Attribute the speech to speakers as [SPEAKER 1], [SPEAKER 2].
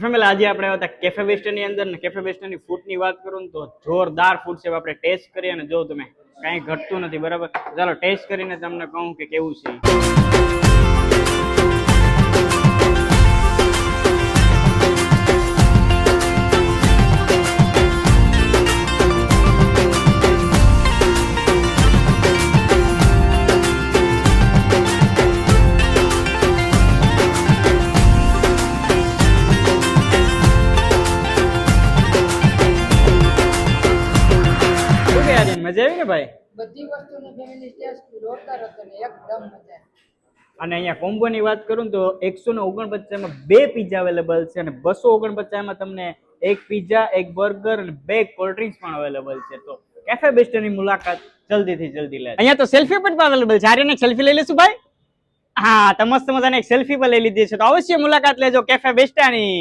[SPEAKER 1] family આજે આપણે આવ્યા હતા કેફે વેસ્ટર્ન ની અંદર ને કેફે વેસ્ટર્ન ની ફૂડ ની વાત કરું તો જોરદાર ફૂડ છે આપણે ટેસ્ટ કરીએ અને જો તમે કાંઈ ઘટતું નથી બરાબર ચાલો ટેસ્ટ કરીને તમને કહું કે કેવું છે મજા આવી ને ભાઈ
[SPEAKER 2] બધી વસ્તુનો ફેમિલી ટેસ્ટ જોરદાર હતો ને એકદમ મજા
[SPEAKER 1] અને અહીંયા કોમ્બો ની વાત કરું તો 149 માં બે પિઝા અવેલેબલ છે અને 249 માં તમને એક પિઝા એક બર્ગર અને બે કોલ્ડ ડ્રિંક્સ પણ અવેલેબલ છે તો કેફે બેસ્ટર ની મુલાકાત જલ્દીથી જલ્દી લે અહીંયા તો સેલ્ફી પણ અવેલેબલ છે આર્યન એક સેલ્ફી લઈ લેશું ભાઈ હા તો મસ્ત મજાની એક સેલ્ફી પણ લઈ લીધી છે તો અવશ્ય મુલાકાત લેજો કેફે બેસ્ટાની